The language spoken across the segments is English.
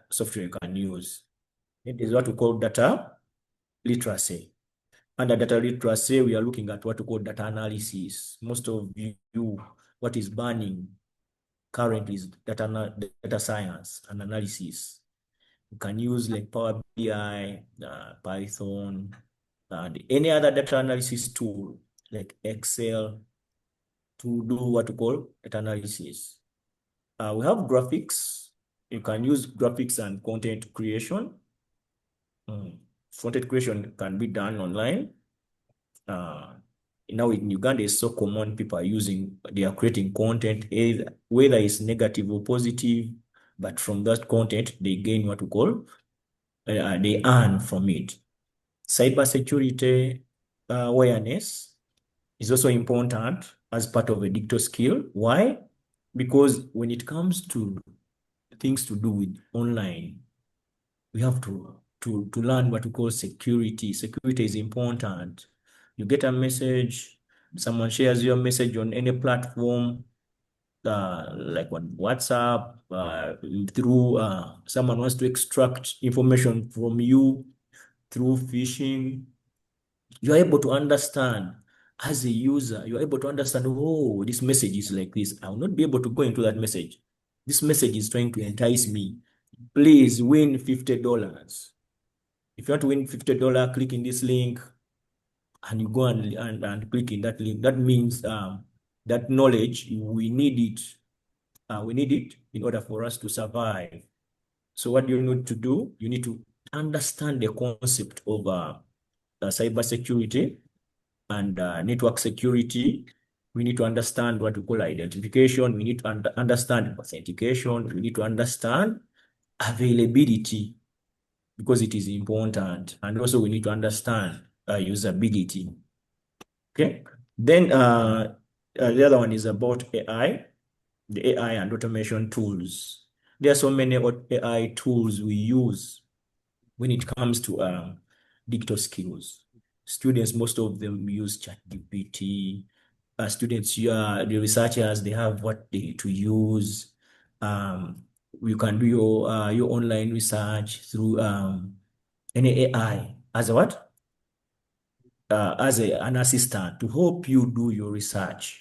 software you can use. It is what we call data literacy. Under data literacy, we are looking at what we call data analysis. Most of you, what is burning currently is data science and analysis. You can use like Power BI, Python, and any other data analysis tool like Excel to do what we call data analysis. We have graphics. You can use graphics and content creation. Content creation can be done online. Now in Uganda, it's so common. People are they are creating content, whether it's negative or positive, but from that content, they gain what we call, they earn from it. Cybersecurity awareness is also important as part of a digital skill. Why? Because when it comes to things to do with online, we have to learn what we call security. Security is important. You get a message, someone shares your message on any platform, like on WhatsApp, through someone wants to extract information from you through phishing. You're able to understand as a user, you're able to understand, oh, this message is like this. I will not be able to go into that message. This message is trying to entice me. Please win $50. If you want to win $50, click in this link and you go and click in that link. That means that knowledge, we need it. We need it in order for us to survive. So what do you need to do? You need to understand the concept of cybersecurity and network security. We need to understand what we call identification. We need to understand authentication. We need to understand availability because it is important. And also we need to understand usability. Okay. Then the other one is about AI, the AI and automation tools. There are so many AI tools we use when it comes to digital skills. Students, most of them use ChatGPT. Students, the researchers, they have what they need to use. You can do your online research through any AI as a what? As an assistant to help you do your research.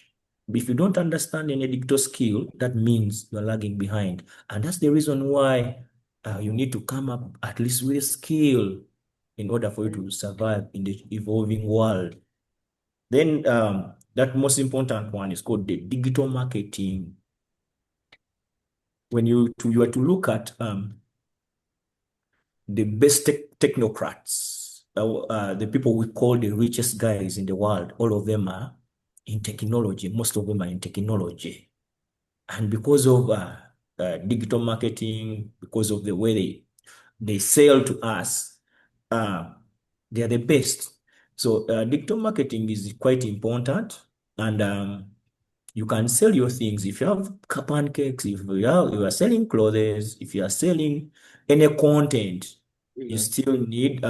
If you don't understand any digital skill, that means you're lagging behind. And that's the reason why you need to come up at least with a skill in order for you to survive in the evolving world. Then that most important one is called the digital marketing. When you are to look at the best technocrats, the people we call the richest guys in the world, all of them are in technology. Most of them are in technology. And because of digital marketing, because of the way they sell to us, they are the best. So digital marketing is quite important. And you can sell your things. If you have pancakes, if you are selling clothes, if you are selling any content, you still need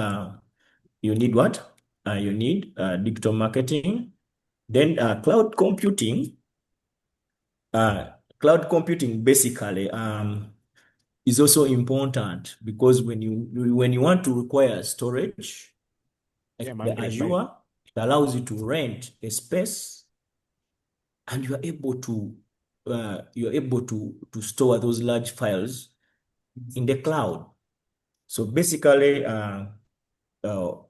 you need what? You need digital marketing. Then cloud computing basically is also important because when you want to require storage, Yeah, the Azure, it allows you to rent a space and you're able to store those large files in the cloud. So basically,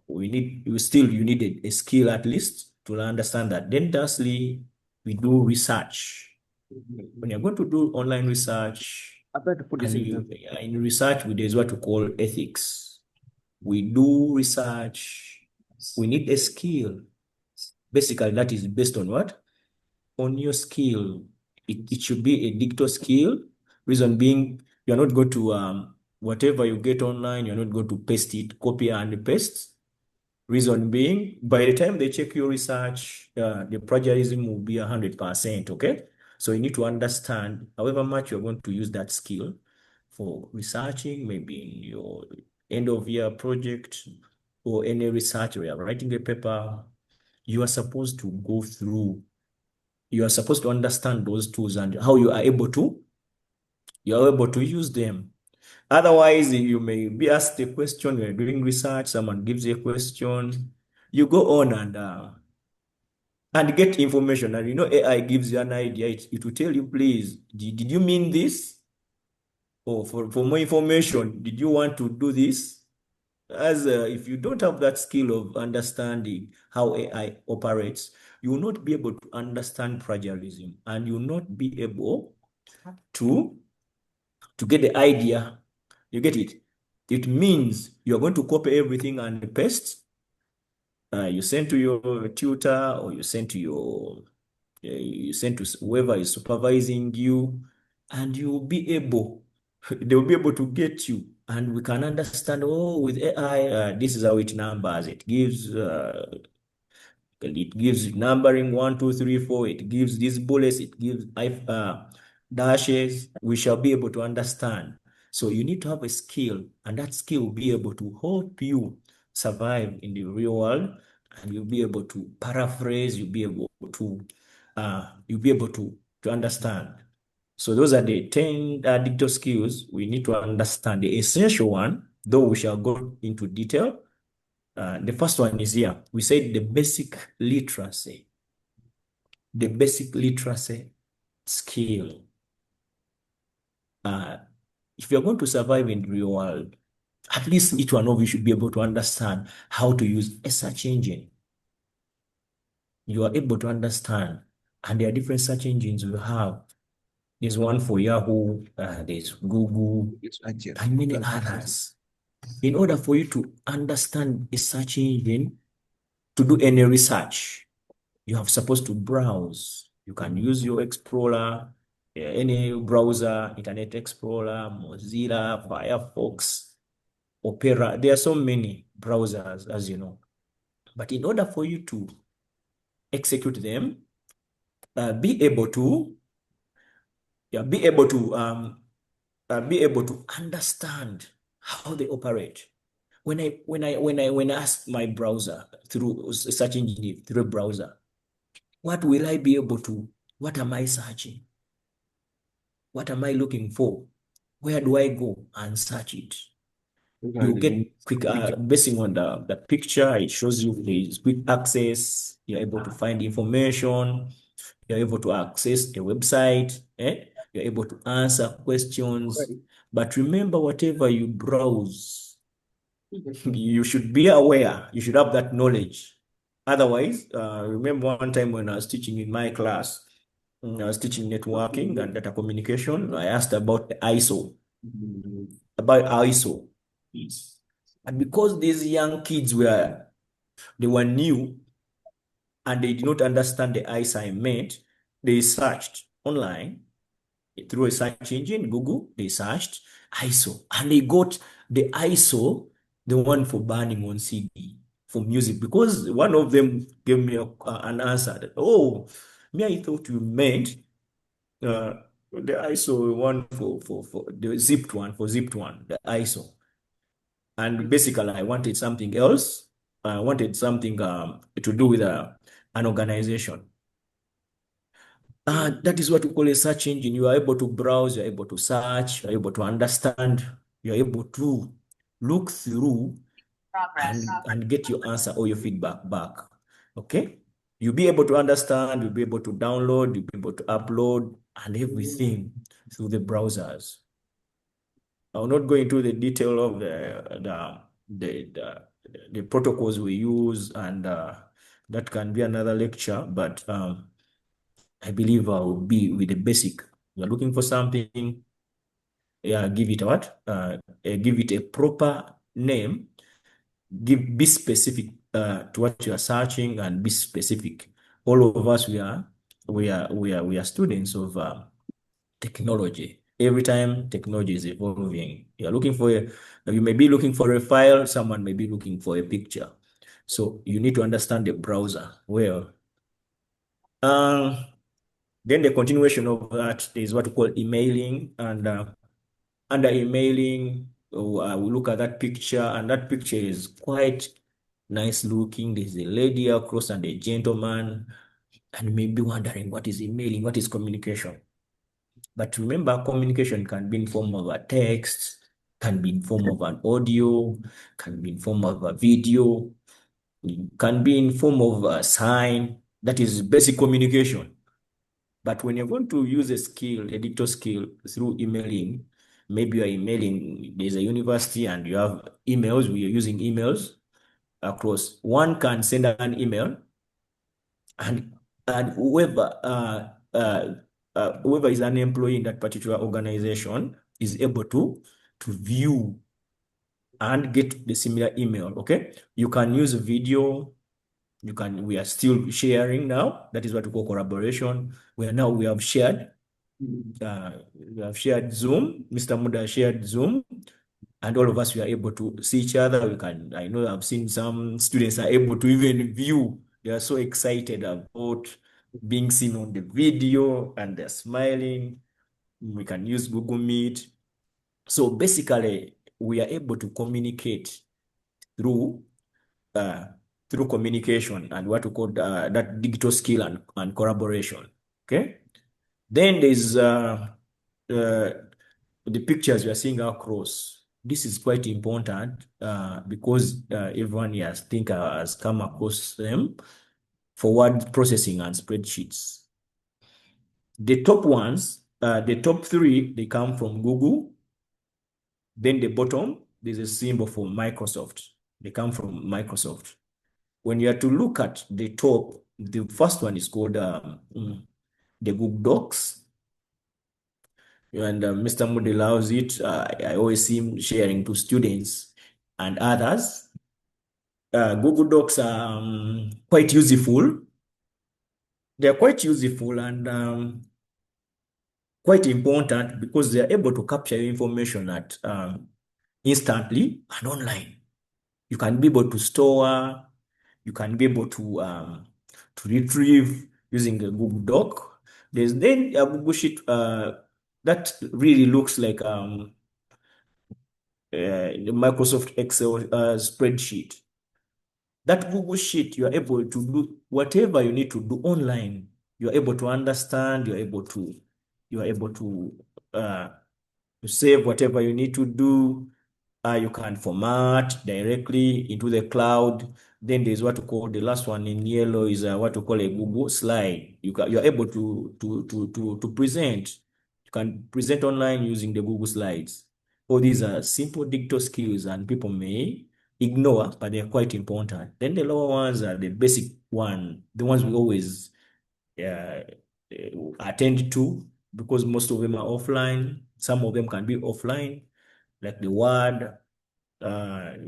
you need a skill at least to understand that. Then lastly, we do research. When you're going to do online research, in research, there's what we call ethics. We do research. We need a skill. Basically, that is based on what? On your skill. It should be a digital skill. Reason being, you're not going to whatever you get online, you're not going to paste it, copy and paste. Reason being, by the time they check your research, the plagiarism will be 100%, okay? So you need to understand however much you're going to use that skill for researching, maybe in your end of year project or any research where you're writing a paper, you are supposed to go through, you are supposed to understand those tools and how you are able to use them. Otherwise, you may be asked a question, you're doing research, someone gives you a question, you go on and get information. And AI gives you an idea. It will tell you, please, did you mean this? Or for more information, did you want to do this? As if you don't have that skill of understanding how AI operates, you will not be able to understand plagiarism, and you will not be able to get the idea. You get it? It means you're going to copy everything and paste. You send to your tutor, or you send to whoever is supervising you, and you'll be able, they'll be able to get you. And we can understand, oh, with AI, this is how it numbers. It gives numbering 1, 2, 3, 4. It gives these bullets. It gives dashes. We shall be able to understand. So you need to have a skill, and that skill will be able to help you survive in the real world, and you'll be able to paraphrase. You'll be able to understand. So those are the 10 digital skills we need to understand. The essential one, though we shall go into detail. The first one is here. We said the basic literacy skill. If you're going to survive in the real world, at least each one of you should be able to understand how to use a search engine. You are able to understand, and there are different search engines we have. There's one for Yahoo, there's Google, and many others. In order for you to understand a search engine, to do any research, you have supposed to browse. You can use your Explorer, any browser, Internet Explorer, Mozilla, Firefox, Opera. There are so many browsers, as you know. But in order for you to execute them, be able to understand how they operate. When I ask my browser through a search engine through a browser, what will I be able to? What am I searching? What am I looking for? Where do I go and search it? You get quick, basing on the picture, it shows you the quick access. You're able to find information. You're able to access a website. You're able to answer questions. But remember, whatever you browse, you should be aware. You should have that knowledge. Otherwise, remember one time when I was teaching in my class, I was teaching networking and data communication. I asked about the ISO, about ISO. And because these young kids they were new and they did not understand the ISO I meant, they searched online through a search engine, Google, they searched ISO, and they got the ISO, the one for burning on CD, for music, because one of them gave me an answer that, oh, me, I thought you meant the ISO one for the zipped one, the ISO. And basically, I wanted something else. I wanted something to do with an organization. That is what we call a search engine. You are able to browse, you're able to search, you're able to understand, you're able to look through and get your answer or your feedback back. Okay? You'll be able to understand, you'll be able to download, you'll be able to upload and everything through the browsers. I'll not go into the detail of the protocols we use, and that can be another lecture, but I believe I will be with the basic. You're looking for something, yeah, give it what? Give it a proper name. Be specific to what you are searching, and be specific. All of us, we are students of technology. Every time technology is evolving, you may be looking for a file, someone may be looking for a picture. So you need to understand the browser well. Then the continuation of that is what we call emailing, and under emailing, we look at that picture, and that picture is quite nice looking. There's a lady across and a gentleman, and you may be wondering, what is emailing? What is communication? But remember, communication can be in form of a text, can be in form of an audio, can be in form of a video, can be in form of a sign. That is basic communication. But when you're going to use a skill, a digital skill through emailing, maybe you're emailing, there's a university and you have emails, we are using emails across. One can send an email and whoever is an employee in that particular organization is able to view and get the similar email. Okay, you can use video. We are still sharing now. That is what we call collaboration. We have shared. We have shared Zoom. Mr. Muda shared Zoom, and all of us we are able to see each other. I know I've seen some students are able to even view. They are so excited about being seen on the video and they're smiling. We can use Google Meet. So basically, we are able to communicate through uh, through communication and what we call that digital skill and collaboration. Okay. Then there's the pictures we are seeing across. This is quite important because everyone here has come across them for word processing and spreadsheets. The top ones, the top three, they come from Google. Then the bottom, there's a symbol for Microsoft. They come from Microsoft. When you are to look at the top, the first one is called the Google Docs. And Mr. Moody allows it. I always see him sharing to students and others. Google Docs are quite useful. They're quite useful and quite important because they're able to capture your information at instantly and online. You can be able to store, you can be able to retrieve using a Google Doc. There's then a Google Sheet that really looks like the Microsoft Excel spreadsheet. That Google Sheet, you are able to do whatever you need to do online. You are able to understand. You are able uh, to save whatever you need to do. You can format directly into the cloud. Then there's what to call the last one in yellow is what to call a Google slide. You're able to present. You can present online using the Google slides. All these are simple digital skills and people may ignore, but they're quite important. Then the lower ones are the basic one, the ones we always uh, attend to because most of them are offline. Some of them can be offline, like the Word,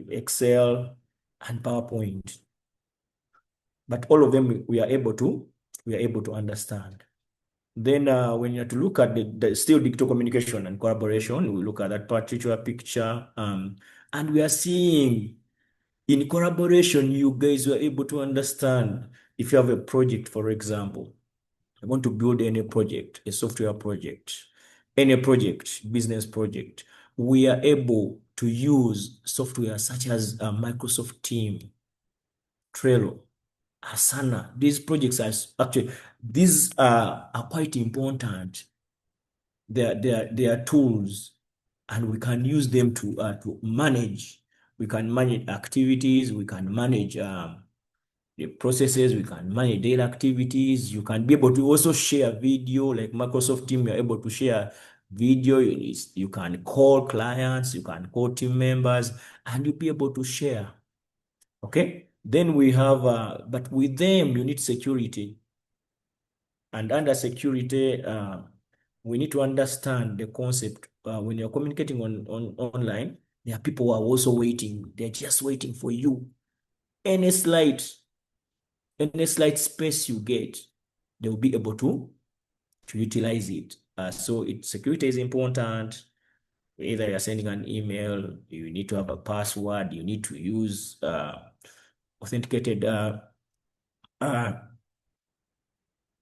Excel, and PowerPoint. But all of them we are able to understand. Then when you have to look at the still digital communication and collaboration, we look at that particular picture, and we are seeing in collaboration, you guys were able to understand if you have a project, for example, I want to build any project, a software project, any project, business project, we are able to use software such as Microsoft Team, Trello, Asana. These projects are quite important. They are tools, and we can use them to manage. We can manage activities. We can manage the processes. We can manage daily activities. You can be able to also share video, like Microsoft Team. You're able to share video. You can call clients. You can call team members, and you'll be able to share. Okay. Then we have, but with them, you need security. And under security, we need to understand the concept. When you're communicating online, there are people who are also waiting. They're just waiting for you. Any slight, any slight space you get, they'll be able to utilize it. So security is important. Either you're sending an email, you need to have a password, you need to use authenticated uh,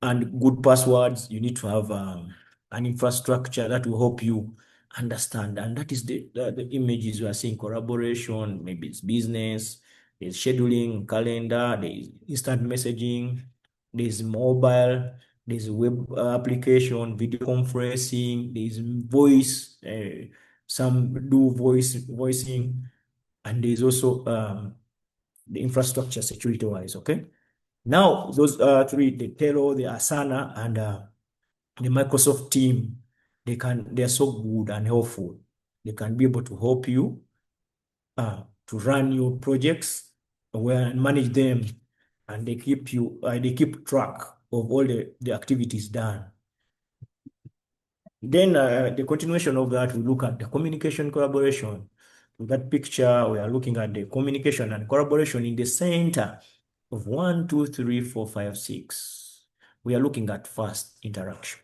and good passwords. You need to have an infrastructure that will help you understand. And that is the images we are seeing collaboration, maybe it's business, there's scheduling, calendar, there's instant messaging, there's mobile, there's web application, video conferencing, there's voice. some do voicing, and there's also the infrastructure security wise. Okay. Now those three, the Telo, the Asana, and the Microsoft team, they're so good and helpful. They can be able to help you to run your projects and manage them, and they keep track of all the activities done. Then the continuation of that, we look at the communication collaboration. In that picture, we are looking at the communication and collaboration in the center of 1, 2, 3, 4, 5, 6. We are looking at fast interaction.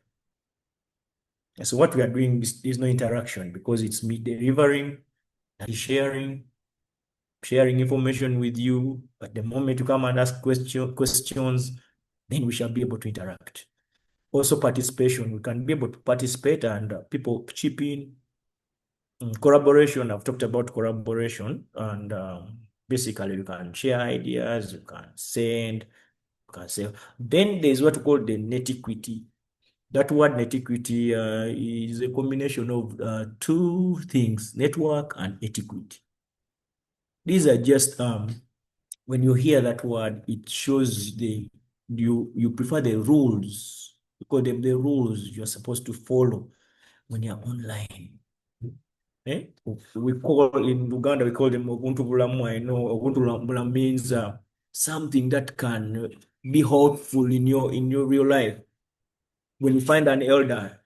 And so what we are doing is no interaction, because it's me delivering and sharing information with you. But the moment you come and ask questions, then we shall be able to interact. Also participation, we can be able to participate and people chip in. Collaboration, I've talked about collaboration, and basically you can share ideas, you can send, you can say. Then there's what we call the net equity. That word net equity is a combination of two things, network and etiquette. These are just when you hear that word, it shows you prefer the rules. You call them the rules you're supposed to follow when you're online. Eh? We call in Uganda, we call them Ubuntu Bulamu. I know Ubuntu Bulamu means something that can be helpful in your real life. When you find an elder,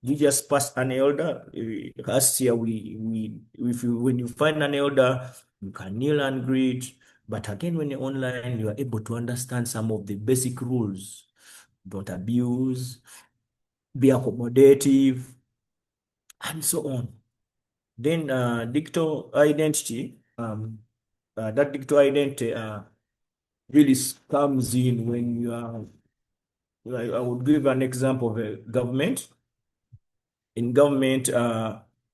you just pass an elder. Last year, when you find an elder, you can kneel and greet. But again, when you're online, you are able to understand some of the basic rules. Don't abuse, be accommodative, and so on. Then digital identity, that digital identity really comes in when you are, I would give an example of a government. In government,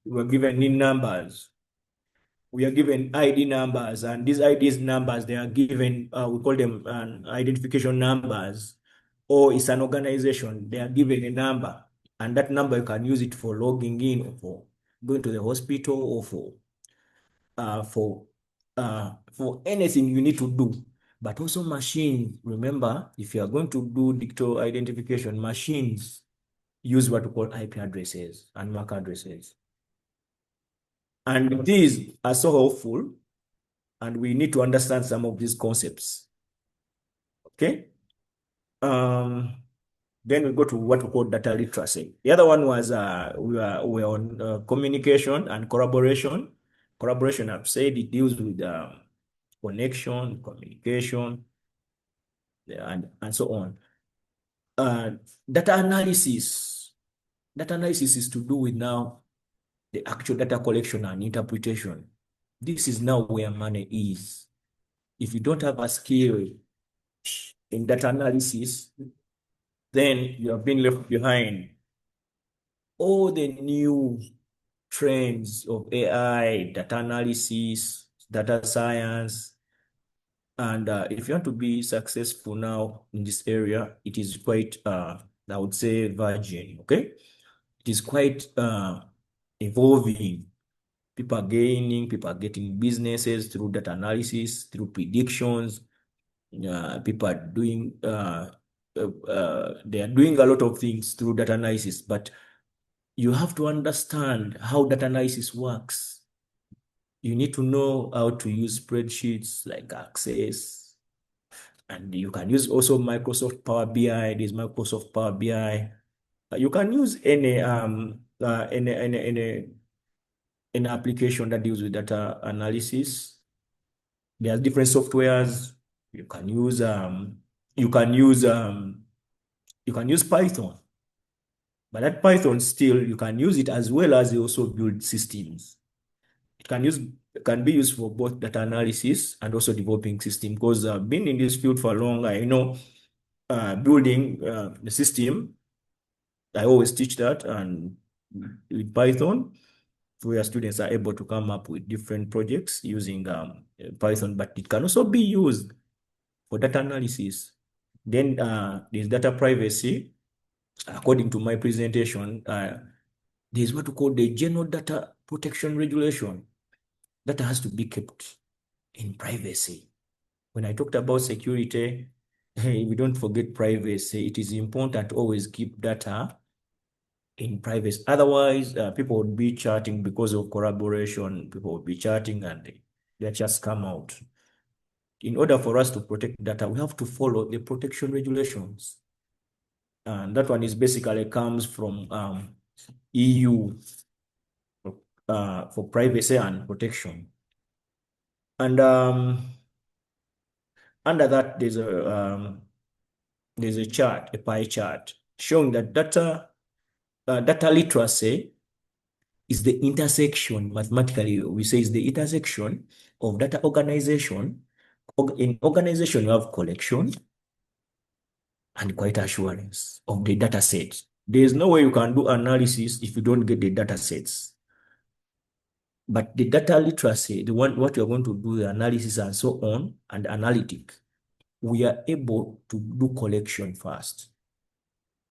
we're given in numbers. We are given ID numbers, and these IDs numbers, they are given, we call them identification numbers, or it's an organization, they are given a number, and that number you can use it for logging in, or for going to the hospital, or uh, for for anything you need to do. But also machines, remember, if you are going to do digital identification, machines use what we call IP addresses and MAC addresses. And these are so helpful, and we need to understand some of these concepts. Okay. Then we go to what we call data literacy. The other one was we were on communication and collaboration. Collaboration, I've said, it deals with connection, communication, and so on. Data analysis. Data analysis is to do with now the actual data collection and interpretation. This is now where money is. If you don't have a skill in data analysis, then you have been left behind. All the new trends of AI, data analysis, data science, and if you want to be successful now in this area, it is quite, I would say, virgin, okay? It is quite evolving. People are gaining, people are getting businesses through data analysis, through predictions. People are doing, they are doing a lot of things through data analysis, but you have to understand how data analysis works. You need to know how to use spreadsheets like Access, and you can use also Microsoft Power BI. This Microsoft Power BI. You can use any application that deals with data analysis. There are different softwares. You can use you can use Python. But that Python still, you can use it as well as you also build systems. It can be used for both data analysis and also developing system. Because I've been in this field for long, I know building the system. I always teach that, and with Python, where students are able to come up with different projects using Python, but it can also be used for data analysis. Then there's data privacy. According to my presentation, there's what we call the general data protection regulation. Data has to be kept in privacy. When I talked about security, we don't forget privacy. It is important to always keep data in privacy. Otherwise, people would be chatting because of collaboration. People would be chatting and they just come out. In order for us to protect data, we have to follow the protection regulations. And that one is basically comes from EU for privacy and protection. And under that, there's a chart, a pie chart, showing that data literacy is the intersection, mathematically, we say is the intersection of data organization. In organization, you have collection and quality assurance of the data sets. There is no way you can do analysis if you don't get the data sets. But the data literacy, the one what you're going to do, the analysis and so on, and analytic, we are able to do collection first.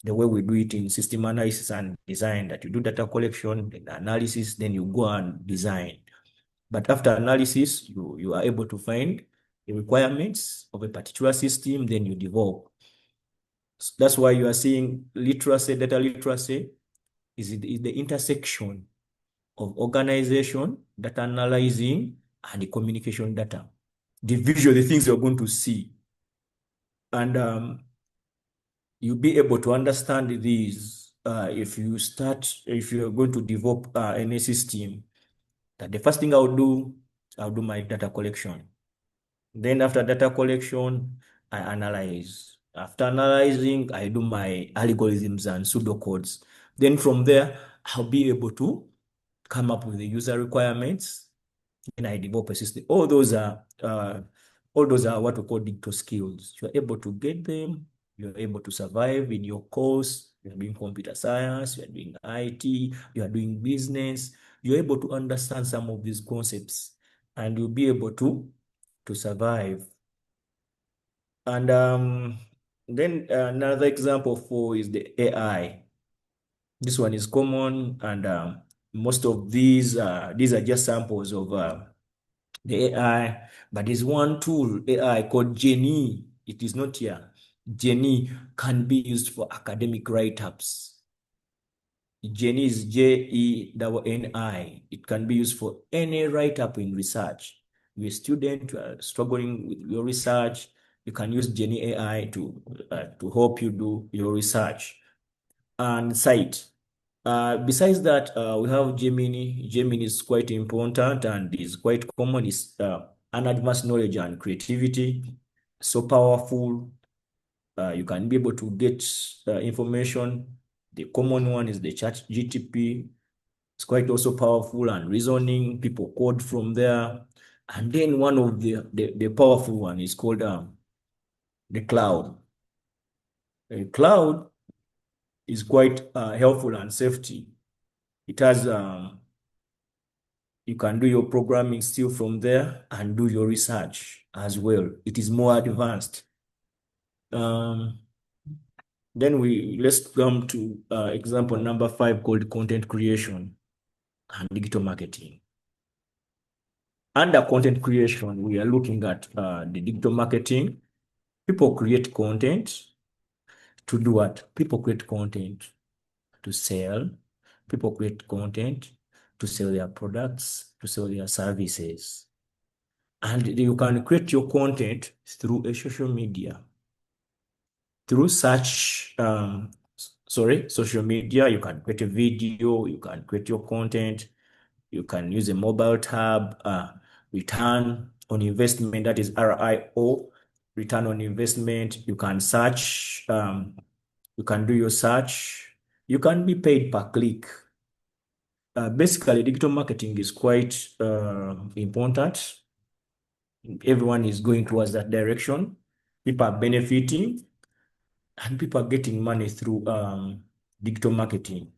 The way we do it in system analysis and design, that you do data collection, then analysis, then you go and design. But after analysis, you are able to find the requirements of a particular system, then you develop. So that's why you are seeing literacy, data literacy is the intersection of organization, data analyzing, and the communication data. The visual, the things you're going to see. And you'll be able to understand these if you're going to develop any system. That the first thing I'll do my data collection. Then after data collection, I analyze. After analyzing, I do my algorithms and pseudocodes. Then from there, I'll be able to come up with the user requirements, and I develop a system. All those are what we call digital skills. You're able to get them. You're able to survive in your course. You're doing computer science. You're doing IT. You are doing business. You're able to understand some of these concepts, and you'll be able to survive. And then another example for is the AI. This one is common, and most of these are just samples of the AI. But there's one tool, AI, called Jenny. It is not here. Jenny can be used for academic write-ups. Jenny is Jenni. It can be used for any write-up in research. You're a student, you are struggling with your research, you can use Jenny AI to help you do your research. And site. Besides that, we have Gemini. Gemini is quite important and is quite common. It's an advanced knowledge and creativity. So powerful. You can be able to get information. The common one is the chat GTP. It's quite also powerful and reasoning. People code from there. And then one of the powerful one is called the cloud. The cloud is quite helpful and safety. It has, you can do your programming still from there and do your research as well. It is more advanced. Then let's come to example number 5 called content creation and digital marketing. Under content creation, we are looking at the digital marketing. People create content to do what? People create content to sell. People create content to sell their products, to sell their services. And you can create your content through a social media. Through such, social media, you can create a video, you can create your content, you can use a mobile tab, return on investment, that is RIO, return on investment. You can search, you can do your search, you can be paid per click. Basically, digital marketing is quite important. Everyone is going towards that direction. People are benefiting, and people are getting money through digital marketing.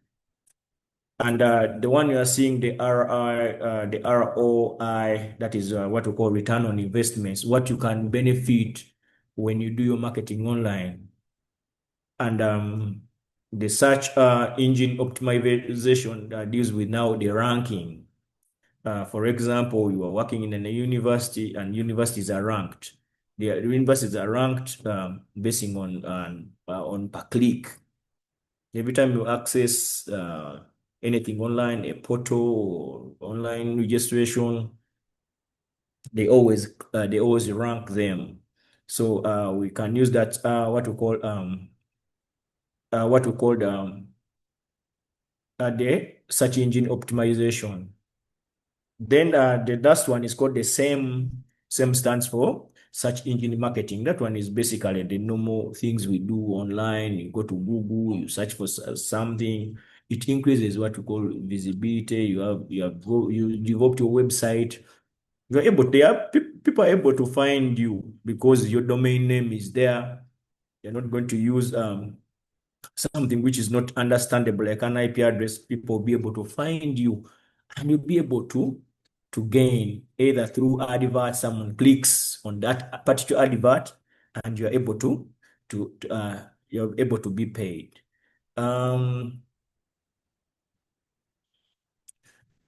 And the one you are seeing, the ROI, that is what we call return on investments, what you can benefit when you do your marketing online. And the search engine optimization deals with now the ranking. For example, you are working in a university and universities are ranked. The universities are ranked basing on per click. Every time you access anything online, a portal or online registration, they always rank them. So we can use that the search engine optimization. Then the last one is called the same stands for search engine marketing. That one is basically the normal things we do online. You go to Google, you search for something. It increases what we call visibility. You develop your website. People are able to find you because your domain name is there. You're not going to use something which is not understandable, like an IP address. People will be able to find you, and you'll be able to gain either through advert. Someone clicks on that particular advert, and you're able to be paid.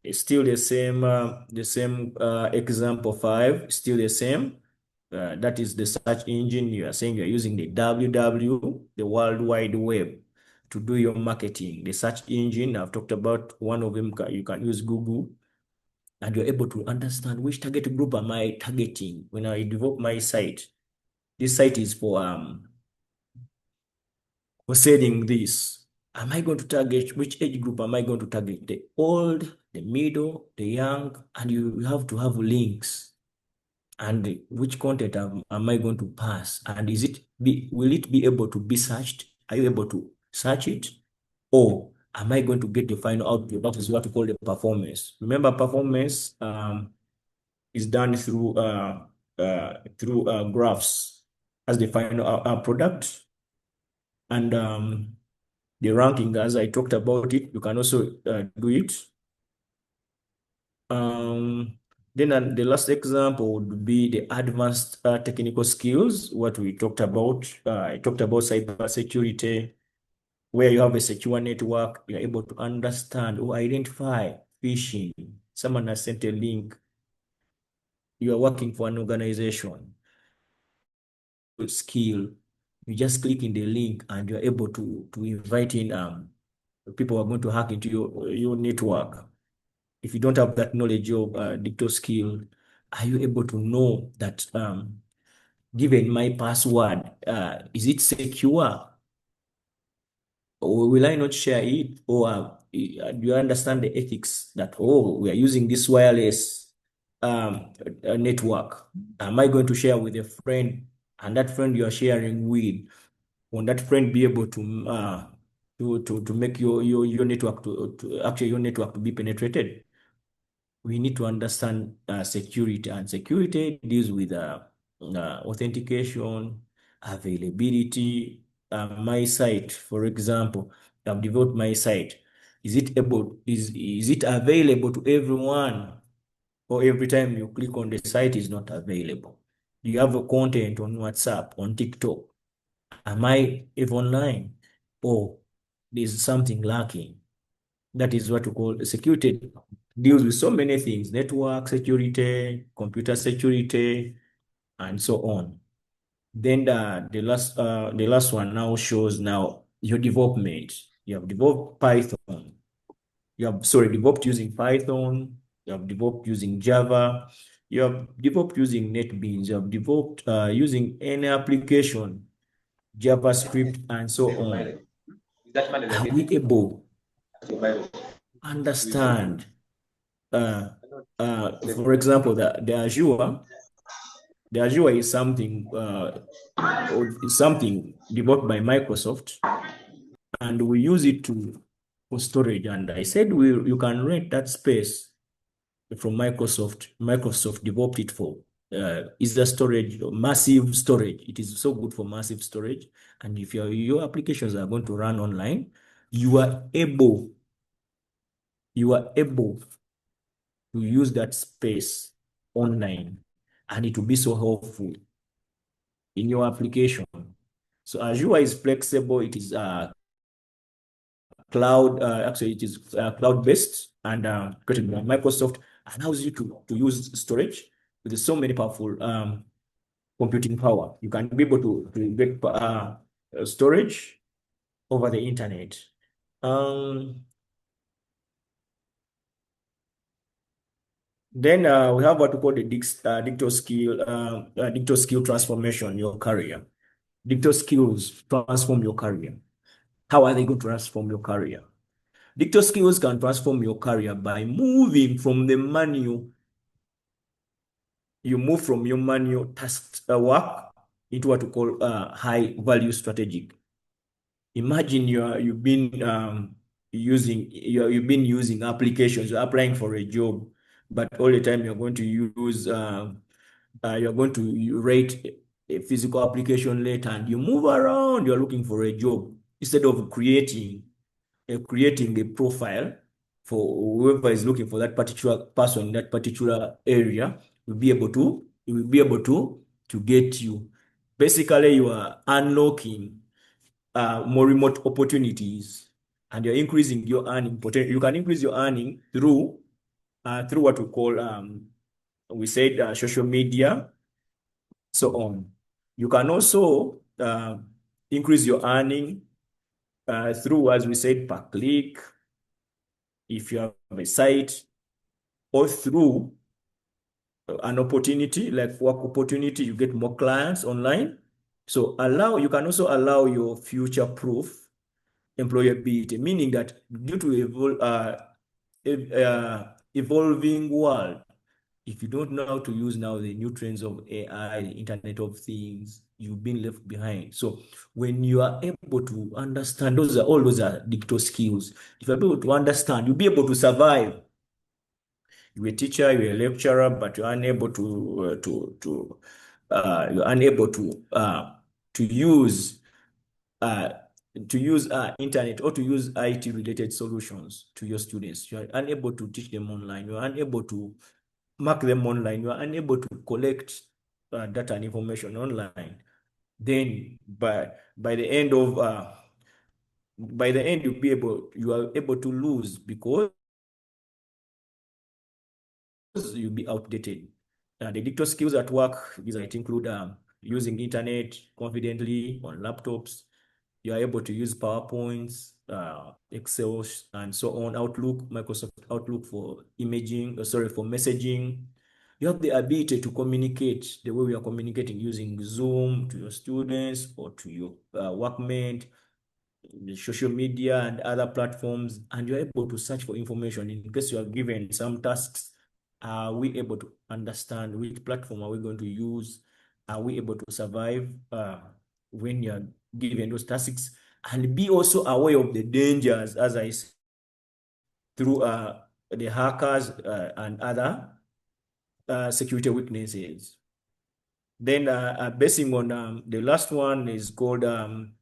It's still the same example 5, still the same. That is the search engine. You are saying you're using the www, the World Wide Web, to do your marketing. The search engine, I've talked about one of them, you can use Google, and you're able to understand which target group am I targeting when I develop my site. This site is for selling this. Am I going to target, which age group am I going to target? The old, the middle, the young, and you have to have links. And which content am I going to pass? And will it be able to be searched? Are you able to search it? Or am I going to get the final output? That is what we call the performance. Remember, performance is done through graphs as the final product. And the ranking, as I talked about it, you can also do it. Then the last example would be the advanced technical skills, what we talked about. I talked about cybersecurity, where you have a secure network, you're able to understand or identify phishing. Someone has sent a link. You are working for an organization. Skill. You just click in the link and you're able to invite in people who are going to hack into your network. If you don't have that knowledge of digital skill, are you able to know that given my password, is it secure? Or will I not share it? Or do you understand the ethics that, oh, we are using this wireless network? Am I going to share with a friend, and that friend you are sharing with, will that friend be able to make your network actually your network to be penetrated? We need to understand security, and security deals with authentication, availability. My site, for example, I've developed my site. Is it available to everyone, or every time you click on the site is not available? Do you have a content on WhatsApp, on TikTok? Am I even online, or there's something lacking? That is what we call security. Deals with so many things: network security, computer security, and so on. Then the last one now shows now your development. You have developed Python. Developed using Python. You have developed using Java. You have developed using NetBeans. You have developed using any application, JavaScript, and so on. Are we able to understand? For example, the Azure is something developed by Microsoft, and we use it for storage. And I said you can rent that space from Microsoft. Microsoft developed it for is the storage, massive storage. It is so good for massive storage. And if your applications are going to run online, you are able to use that space online, and it will be so helpful in your application. So Azure is flexible. It is cloud. Actually, it is cloud-based and created by Microsoft. allows you to use storage with so many powerful computing power. You can be able to get storage over the internet. Then we have what we call the digital skill transformation, your career. Digital skills transform your career. How are they going to transform your career? Digital skills can transform your career by moving from the manual. You move from your manual task work into what we call high value strategic. Imagine you've been using applications, you're applying for a job, but all the time you're going to use you're going to rate a physical application later, and you move around, you're looking for a job instead of creating a profile for whoever is looking for that particular person in that particular area. Will be able to get you. Basically, you are unlocking more remote opportunities, and you're increasing your earning potential. You can increase your earning through what we call we said social media, so on. You can also increase your earning through, as we said, per click, if you have a site, or through an opportunity like work opportunity, you get more clients online. So you can also allow your future-proof employability, meaning that due to evolving world, if you don't know how to use now the new trends of AI, the Internet of Things, you've been left behind. So when you are able to understand, all those are digital skills. If you're able to understand, you'll be able to survive. You're a teacher, you're a lecturer, but you're unable to use uh, internet or to use IT related solutions to your students. You are unable to teach them online. You are unable to mark them online. You are unable to collect data and information online. Then by the end you are able to lose, because you'll be outdated. The digital skills at work, these might include using internet confidently on laptops. You are able to use PowerPoints, Excel, and so on, Outlook, Microsoft Outlook for for messaging. You have the ability to communicate the way we are communicating using Zoom to your students or to your workmate, the social media and other platforms, and you're able to search for information in case you are given some tasks. Are we able to understand which platform are we going to use? Are we able to survive when you're given those tasks? And be also aware of the dangers, as I said, through the hackers and other security weaknesses. Then basing on the last one is called the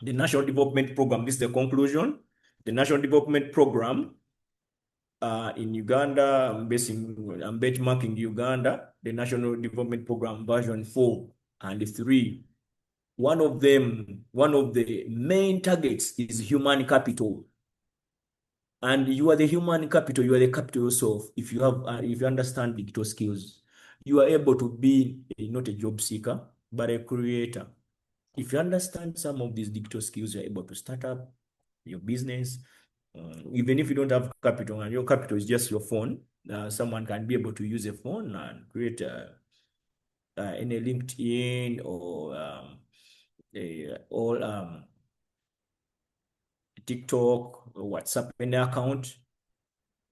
National Development Program. This is the conclusion. The National Development Program in Uganda, I'm benchmarking Uganda, the National Development Program version 4 and 3. One of the main targets is human capital. And you are the human capital, you are the capital yourself. If you understand digital skills, you are able to be not a job seeker, but a creator. If you understand some of these digital skills, you're able to start up your business. Even if you don't have capital and your capital is just your phone, someone can be able to use a phone and create any LinkedIn or TikTok or WhatsApp, any account,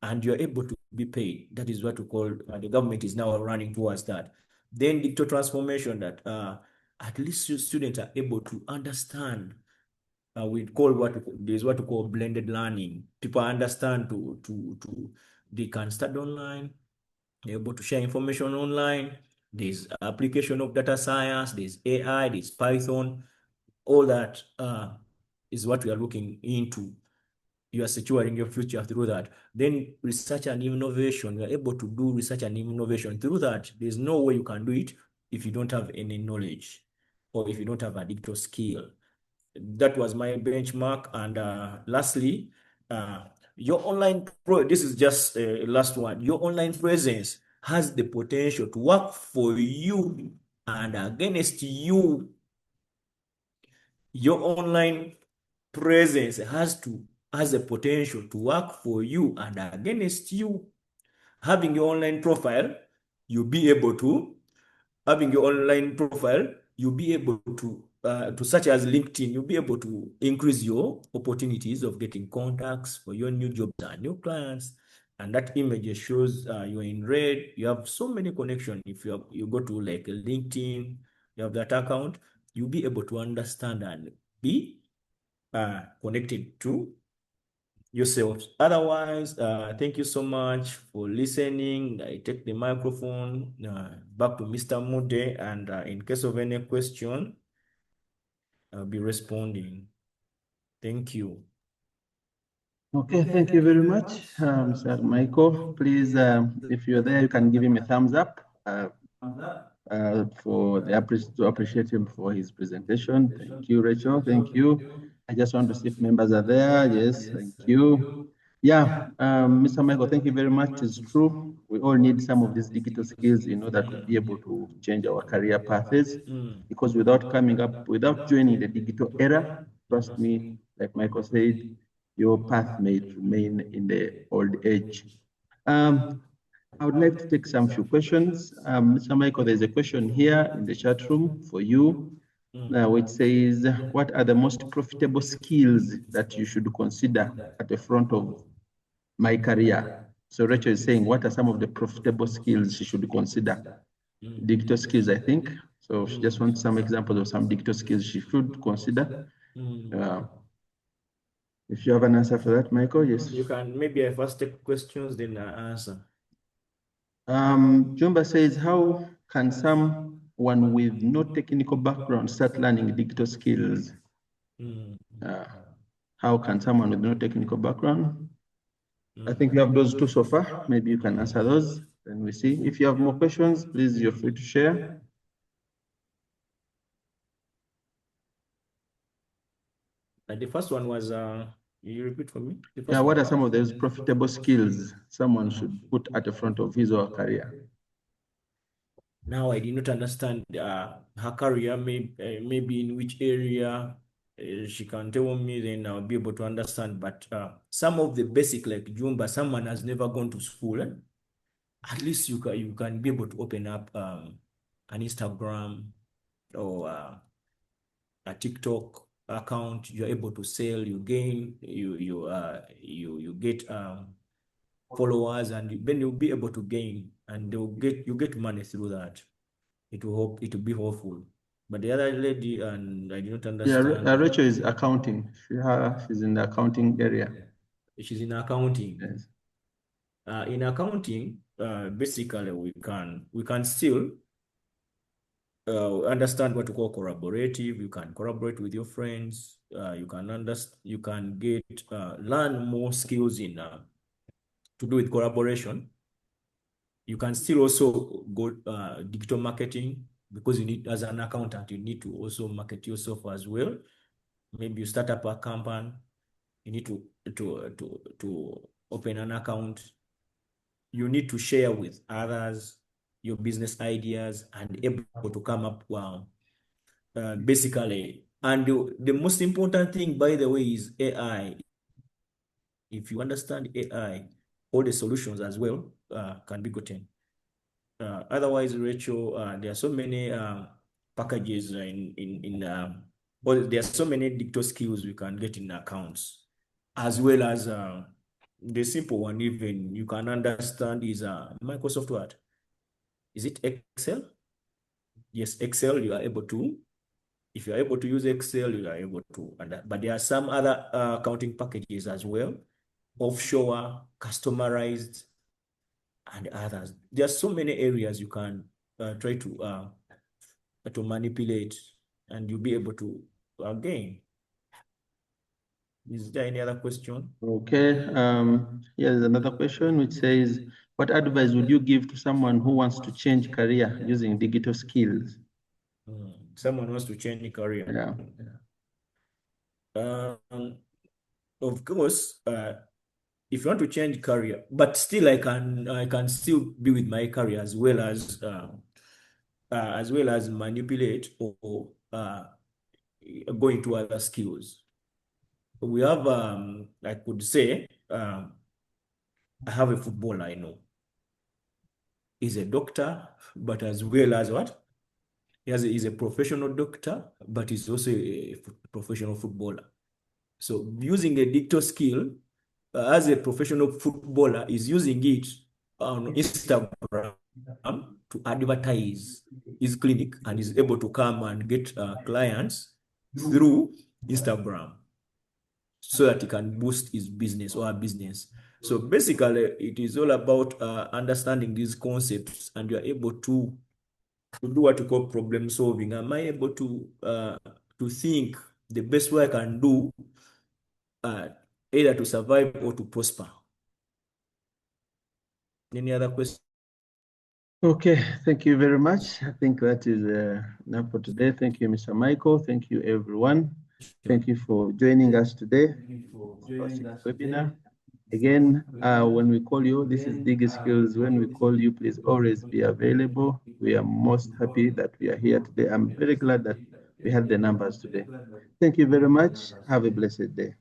and you're able to be paid. That is what we call, the government is now running towards that. Then digital transformation, that at least students are able to understand. We call there's what we call blended learning. People understand they can start online, they're able to share information online. There's application of data science, there's AI, there's Python. All that is what we are looking into. You are securing your future through that. Then research and innovation, you are able to do research and innovation through that. There's no way you can do it if you don't have any knowledge or if you don't have a digital skill. That was my benchmark. And lastly, This is just last one. Your online presence has the potential to work for you and against you. Your online presence has a potential to work for you and against you. Having your online profile, you'll be able to having your online profile, you'll be able to such as LinkedIn, you'll be able to increase your opportunities of getting contacts for your new jobs and new clients. And that image shows you're in red. You have so many connections. If you go to like LinkedIn, you have that account, you'll be able to understand and be connected to yourselves. Otherwise, thank you so much for listening. I take the microphone back to Mr. Mude, and in case of any question, I'll be responding. Thank you. Okay, thank you very much, Sir Michael. Please, if you're there, you can give him a thumbs up to appreciate him for his presentation. Thank you, Rachel. Thank you. I just want to see if members are there. Yes, thank you. Yeah, Mr. Michael, thank you very much. It's true. We all need some of these digital skills in order to be able to change our career paths. Because without joining the digital era, trust me, like Michael said, your path may remain in the old age. I would like to take some few questions. Mr. Michael, there's a question here in the chat room for you, which says, what are the most profitable skills that you should consider at the front of my career? So Rachel is saying, what are some of the profitable skills she should consider? Digital skills, I think. So she just wants some examples of some digital skills she should consider. If you have an answer for that, Michael, yes. You can, maybe I first take questions, then I answer. Jumba says, how can someone with no technical background start learning digital skills? How can someone with no technical background? I think you have those two so far. Maybe you can answer those, then we see. If you have more questions, please, you're free to share. The first one was, you repeat for me? Yeah, what are some of those profitable skills someone should put at the front of his or her career? Now, I did not understand her career, maybe in which area she can tell me, then I'll be able to understand. But some of the basic, like Jumba, someone has never gone to school, at least you can be able to open up an Instagram or a TikTok account. You're able to sell, you gain, you get followers, and then you'll be able to gain, and you get money through that. It will be hopeful. But the other lady, and I did not understand. Yeah, Rachel is accounting. She's in the accounting area. She's in accounting. Yes. In accounting, basically we can still understand what we call collaborative. You can collaborate with your friends. You can get learn more skills in to do with collaboration. You can still also go digital marketing, because you need, as an accountant, you need to also market yourself as well. Maybe you start up a company, you need to open an account. You need to share with others your business ideas and able to come up basically. And the most important thing, by the way, is AI. If you understand AI, all the solutions as well can be gotten. Otherwise, Rachel, there are so many packages well, there are so many digital skills we can get in accounts, as well as the simple one. Even you can understand is Microsoft Word. Is it Excel? Yes, Excel. You are able to. If you are able to use Excel, you are able to. But there are some other accounting packages as well, offshore, customized, and others. There are so many areas you can try to manipulate, and you'll be able to gain. Is there any other question? Okay. Here's another question which says, what advice would you give to someone who wants to change career using digital skills? Someone wants to change career. Yeah. Of course, if you want to change career, but still I can still be with my career as well as manipulate or go into other skills. We have I could say I have a footballer I know. He's a doctor, but as well as what? He's a professional doctor, but he's also a professional footballer. So using a digital skill as a professional footballer is using it on Instagram to advertise his clinic and is able to come and get clients through Instagram so that he can boost his business or her business. So basically, it is all about understanding these concepts, and you are able to do what you call problem solving. Am I able to think the best way I can do uh, either to survive or to prosper? Any other question? Okay, thank you very much. I think that is enough for today. Thank you, Mr. Michael. Thank you, everyone. Thank you for joining us today for our sixth webinar. Again, when we call you, this is Dig Skills. When we call you, please always be available. We are most happy that we are here today. I'm very glad that we had the numbers today. Thank you very much. Have a blessed day.